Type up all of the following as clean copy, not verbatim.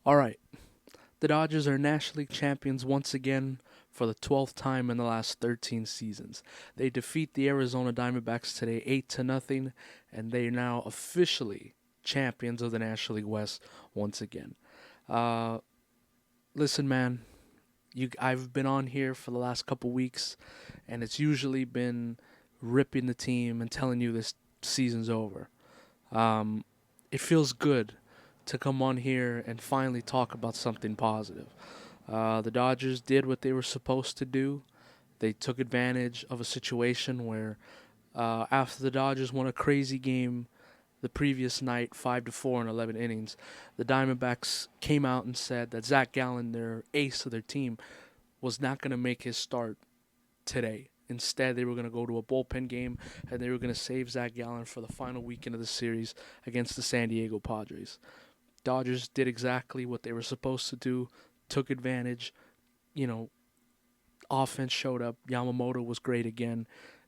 All right. The Dodgers are National League champions once again for the 12th time in the last 13 seasons. They defeat the Arizona Diamondbacks today 8 to nothing, and they are now officially champions of the National League West once again. Uh, Listen, man, I've been on here for the last couple weeks, and it's usually been ripping the team and telling you this season's over. Um, it feels good to come on here and finally talk about something positive. The Dodgers did what they were supposed to do. They took advantage of a situation where, after the Dodgers won a crazy game the previous night, 5-4 in 11 innings, the Diamondbacks came out and said that Zach Gallen, their ace of their team, was not going to make his start today. Instead, they were going to go to a bullpen game and they were going to save Zach Gallen for the final weekend of the series against the San Diego Padres. Dodgers did exactly what they were supposed to do, took advantage. You know, offense showed up. Yamamoto was great again,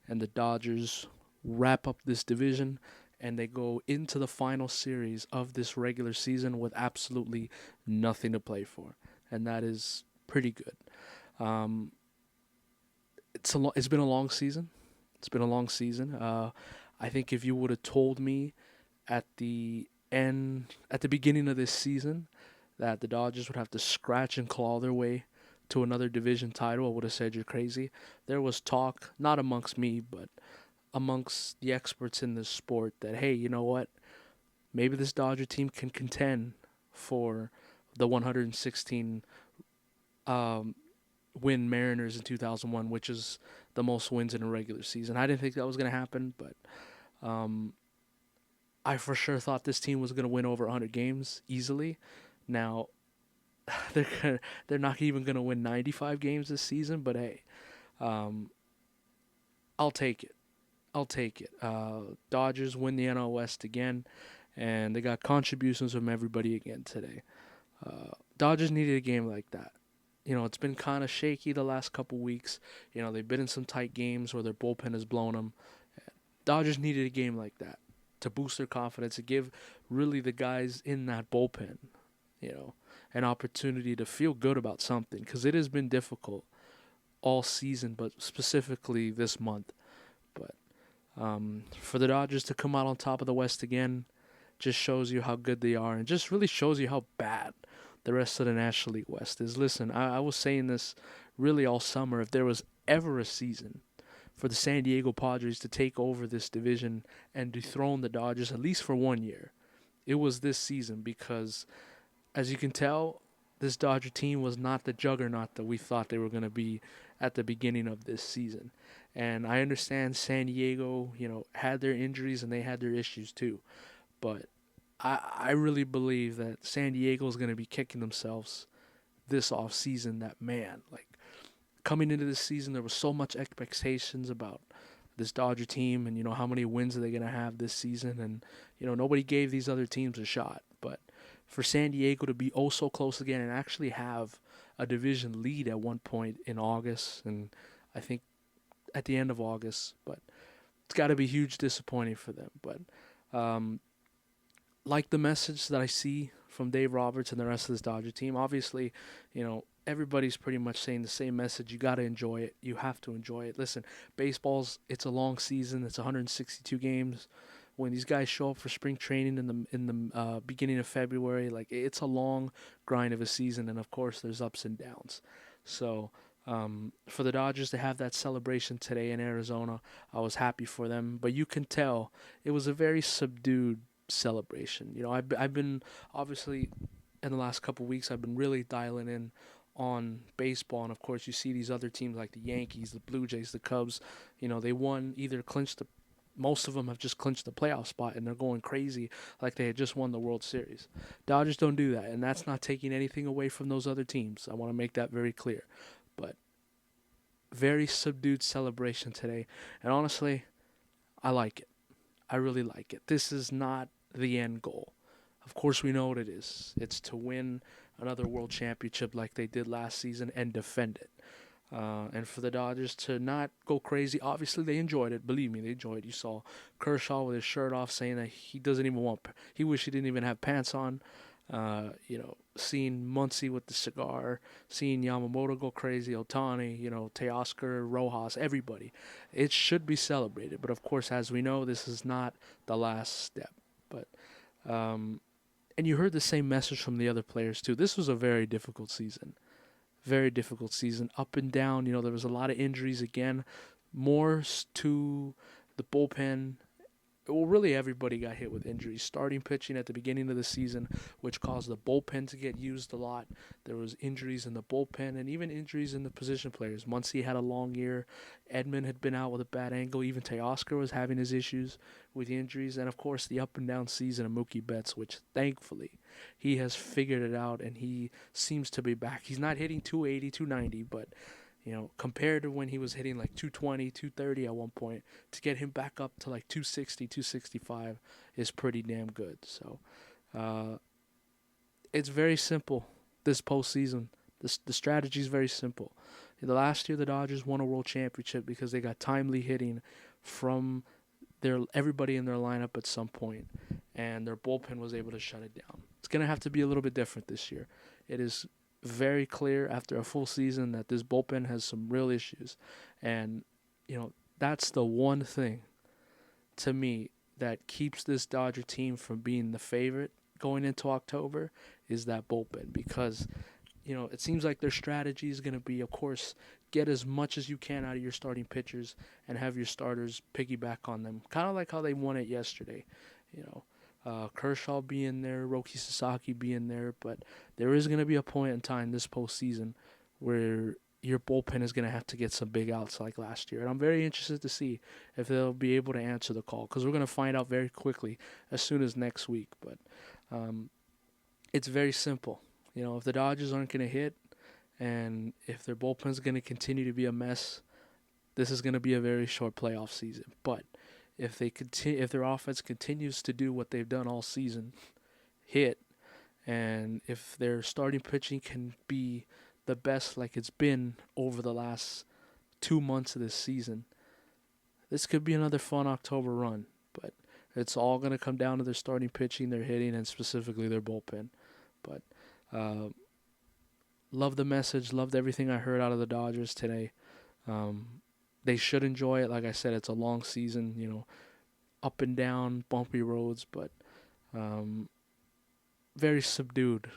and the Dodgers wrap up this division and they go into the final series of this regular season with absolutely nothing to play for, and that is pretty good. Um, it's been a long season. It's been a long season. I think if you would have told me at the beginning of this season that the Dodgers would have to scratch and claw their way to another division title, I would have said you're crazy. There was talk, not amongst me, but amongst the experts in this sport, that hey, you know what? Maybe this Dodger team can contend for the 116 um, win Mariners in 2001, which is the most wins in a regular season. I didn't think that was going to happen, but um, I for sure thought this team was going to win over 100 games easily. Now, they're not even going to win 95 games this season, but hey, um, I'll take it. I'll take it. Dodgers win the NL West again, and they got contributions from everybody again today. Dodgers needed a game like that. You know, it's been kind of shaky the last couple weeks. You know, they've been in some tight games where their bullpen has blown them. Dodgers needed a game like that to boost their confidence, to give really the guys in that bullpen, you know, an opportunity to feel good about something, because it has been difficult all season, but specifically this month. But for the Dodgers to come out on top of the West again just shows you how good they are, and just really shows you how bad the rest of the National League West is. Listen, I was saying this really all summer. If there was ever a season for the San Diego Padres to take over this division and dethrone the Dodgers, at least for 1 year, it was this season, because as you can tell, this Dodger team was not the juggernaut that we thought they were going to be at the beginning of this season. And I understand San Diego, you know, had their injuries and they had their issues too. But I really believe that San Diego is going to be kicking themselves this off season. That, man, like, coming into this season, there was so much expectations about this Dodger team, and you know how many wins are they going to have this season, and you know nobody gave these other teams a shot. But for San Diego to be oh so close again and actually have a division lead at one point in August, and I think at the end of August, but it's got to be huge disappointing for them. But um, like the message that I see from Dave Roberts and the rest of this Dodger team, obviously, you know, everybody's pretty much saying the same message. You got to enjoy it. You have to enjoy it. Listen, it's a long season. It's 162 games. When these guys show up for spring training in the beginning of February, like, it's a long grind of a season, and of course there's ups and downs. So for the Dodgers to have that celebration today in Arizona, I was happy for them. But you can tell it was a very subdued celebration. You know, I've been obviously in the last couple weeks I've been really dialing in on baseball, and of course you see these other teams like the Yankees, the Blue Jays, the Cubs. You know, they won either clinched the most of them have just clinched the playoff spot, and they're going crazy like they had just won the World Series. Dodgers don't do that, and that's not taking anything away from those other teams. I want to make that very clear. But very subdued celebration today, and honestly, I like it. I really like it. This is not the end goal. Of course, we know what it is. It's to win another world championship like they did last season and defend it. And for the Dodgers to not go crazy, obviously they enjoyed it. Believe me, they enjoyed it. You saw Kershaw with his shirt off saying that he doesn't even want, he wish he didn't even have pants on. Seeing Muncy with the cigar, seeing Yamamoto go crazy, Otani, Teoscar, Rojas, everybody. It should be celebrated. But of course, as we know, this is not the last step. But um, and you heard the same message from the other players too. This was a very difficult season. Very difficult season. Up and down. There was a lot of injuries again. More to the bullpen. Well, really everybody got hit with injuries. Starting pitching at the beginning of the season, which caused the bullpen to get used a lot. There was injuries in the bullpen and even injuries in the position players. Muncy had a long year. Edmund had been out with a bad ankle. Even Teoscar was having his issues with the injuries. And, of course, the up and down season of Mookie Betts, which, thankfully, he has figured it out and he seems to be back. He's not hitting 280, 290, but compared to when he was hitting like 220, 230 at one point, to get him back up to like 260, 265 is pretty damn good. So it's very simple this postseason. The strategy is very simple. The last year, the Dodgers won a world championship because they got timely hitting from everybody in their lineup at some point, and their bullpen was able to shut it down. It's going to have to be a little bit different this year. It is very clear after a full season that this bullpen has some real issues. And, that's the one thing to me that keeps this Dodger team from being the favorite going into October is that bullpen. Because, it seems like their strategy is going to be, of course, get as much as you can out of your starting pitchers and have your starters piggyback on them. Kind of like how they won it yesterday, Kershaw being there, Roki Sasaki being there, but there is going to be a point in time this postseason where your bullpen is going to have to get some big outs like last year. And I'm very interested to see if they'll be able to answer the call because we're going to find out very quickly as soon as next week. But it's very simple. If the Dodgers aren't going to hit and if their bullpen is going to continue to be a mess, this is going to be a very short playoff season. But if their offense continues to do what they've done all season, hit, and if their starting pitching can be the best like it's been over the last 2 months of this season, this could be another fun October run. But it's all going to come down to their starting pitching, their hitting, and specifically their bullpen. But love the message, loved everything I heard out of the Dodgers today. They should enjoy it. Like I said, it's a long season, up and down, bumpy roads, but very subdued,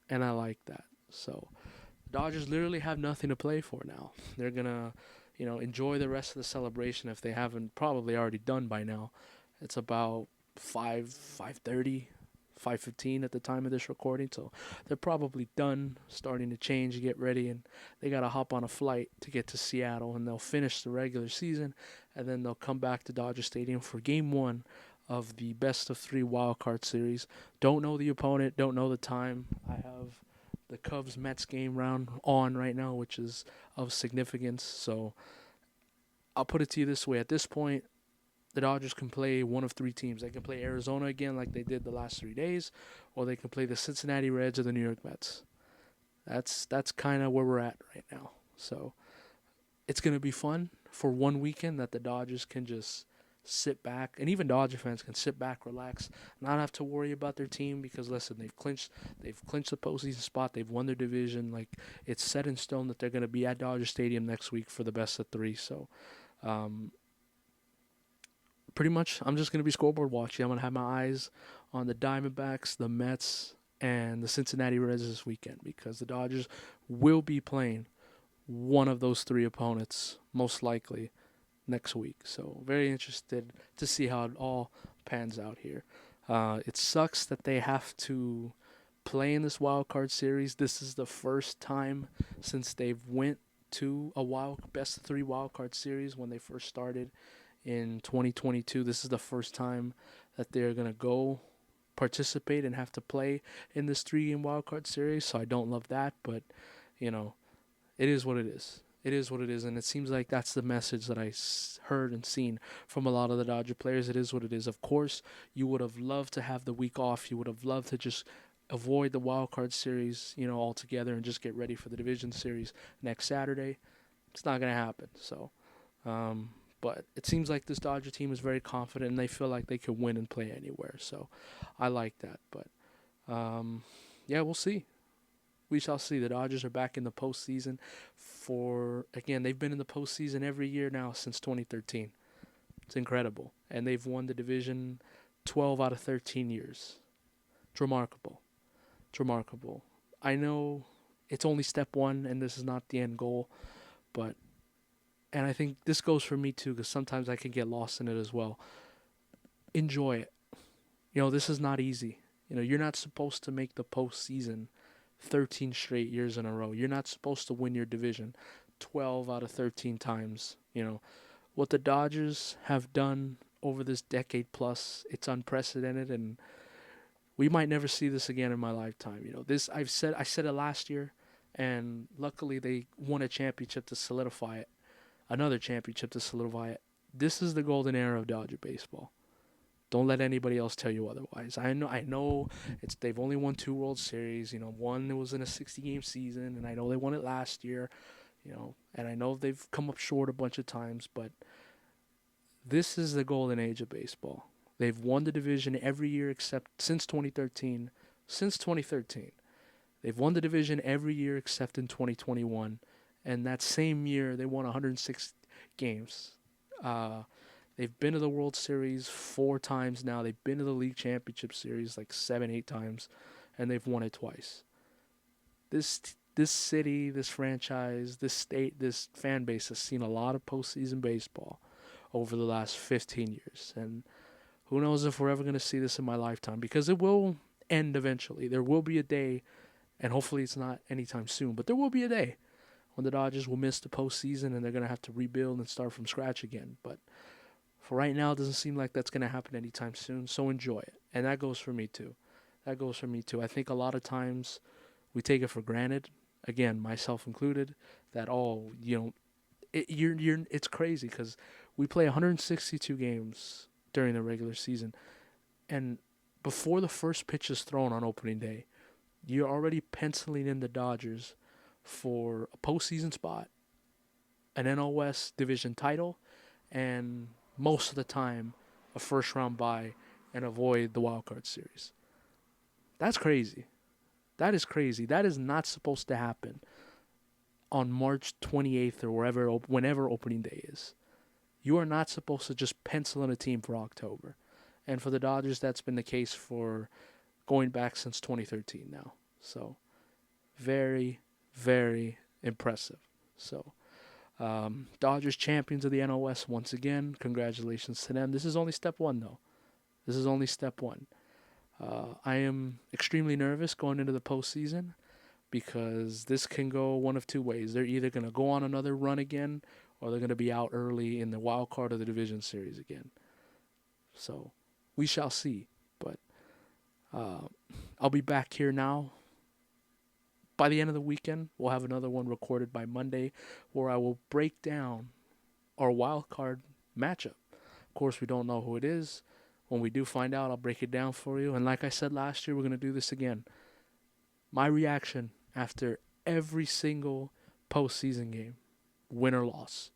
and I like that. So Dodgers literally have nothing to play for now. They're going to, enjoy the rest of the celebration if they haven't probably already done by now. It's about 5:30, 5:15 at the time of this recording, so they're probably done, starting to change, get ready, and they got to hop on a flight to get to Seattle, and they'll finish the regular season, and then they'll come back to Dodger Stadium for Game 1 of the best-of-3 wildcard series. Don't know the opponent, don't know the time. I have the Cubs-Mets game round on right now, which is of significance, so I'll put it to you this way. At this point, the Dodgers can play one of 3 teams. They can play Arizona again like they did the last 3 days, or they can play the Cincinnati Reds or the New York Mets. That's kind of where we're at right now. So it's going to be fun for one weekend that the Dodgers can just sit back, and even Dodger fans can sit back, relax, not have to worry about their team because, listen, they've clinched the postseason spot. They've won their division. Like, it's set in stone that they're going to be at Dodger Stadium next week for the best of 3. So pretty much, I'm just going to be scoreboard watching. I'm going to have my eyes on the Diamondbacks, the Mets, and the Cincinnati Reds this weekend because the Dodgers will be playing one of those 3 opponents, most likely, next week. So very interested to see how it all pans out here. It sucks that they have to play in this wild card series. This is the first time since they've went to a best of 3 wild card series when they first started in 2022. This is the first time that they're going to go participate and have to play in this 3-game wildcard series. So I don't love that, but, it is what it is. It is what it is, and it seems like that's the message that I heard and seen from a lot of the Dodger players. It is what it is. Of course, you would have loved to have the week off. You would have loved to just avoid the wild card series, altogether and just get ready for the division series next Saturday. It's not going to happen. So, but it seems like this Dodger team is very confident and they feel like they can win and play anywhere. So I like that. But Yeah, we'll see. We shall see. The Dodgers are back in the postseason again, they've been in the postseason every year now since 2013. It's incredible. And they've won the division 12 out of 13 years. It's remarkable. It's remarkable. I know it's only step one and this is not the end goal, but, and I think this goes for me too, because sometimes I can get lost in it as well. Enjoy it. This is not easy. You're not supposed to make the postseason 13 straight years in a row. You're not supposed to win your division 12 out of 13 times. What the Dodgers have done over this decade plus, it's unprecedented, and we might never see this again in my lifetime. This I said it last year, and luckily they won a championship to solidify it, another championship to solidify it. This is the golden era of Dodger baseball. Don't let anybody else tell you otherwise. I know they've only won 2 World Series. One was in a 60-game season, and I know they won it last year. And I know they've come up short a bunch of times, but this is the golden age of baseball. They've won the division every year except since 2013. Since 2013, they've won the division every year except in 2021, and that same year they won 106 games. They've been to the World Series 4 times now. They've been to the League Championship Series like 7, 8 times, and they've won it twice. This city, this franchise, this state, this fan base has seen a lot of postseason baseball over the last 15 years, and who knows if we're ever going to see this in my lifetime, because it will end eventually. There will be a day, and hopefully it's not anytime soon, but there will be a day when the Dodgers will miss the postseason and they're going to have to rebuild and start from scratch again. But for right now, it doesn't seem like that's going to happen anytime soon, so enjoy it. And that goes for me too. I think a lot of times we take it for granted, again, myself included, that, it's crazy because we play 162 games during the regular season, and before the first pitch is thrown on opening day, you're already penciling in the Dodgers for a postseason spot, an NL West division title, and most of the time a first round bye and avoid the wild card series. That's crazy. That is crazy. That is not supposed to happen on March 28th or whenever opening day is. You are not supposed to just pencil in a team for October. And for the Dodgers, that's been the case for going back since 2013 now. So, very, very impressive. So, Dodgers champions of the NL West once again. Congratulations to them. This is only step one, though. This is only step one. I am extremely nervous going into the postseason because this can go one of two ways. They're either going to go on another run again, or they're going to be out early in the wild card of the division series again. So we shall see. But I'll be back here now. By the end of the weekend, we'll have another one recorded by Monday where I will break down our wild card matchup. Of course, we don't know who it is. When we do find out, I'll break it down for you. And like I said last year, we're going to do this again. My reaction after every single postseason game, win or loss.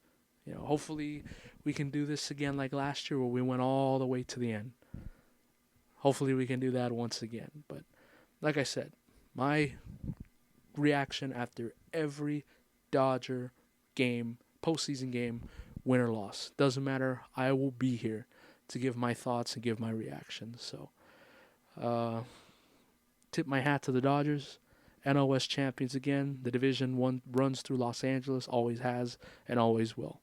Hopefully we can do this again like last year where we went all the way to the end. Hopefully we can do that once again. But like I said, my reaction after every Dodger game, postseason game, win or loss. Doesn't matter. I will be here to give my thoughts and give my reactions. So, tip my hat to the Dodgers. NL West champions again. The division one runs through Los Angeles, always has and always will.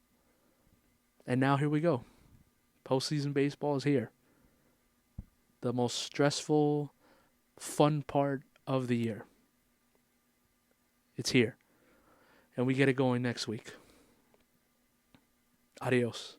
And now here we go. Postseason baseball is here. The most stressful, fun part of the year. It's here. And we get it going next week. Adios.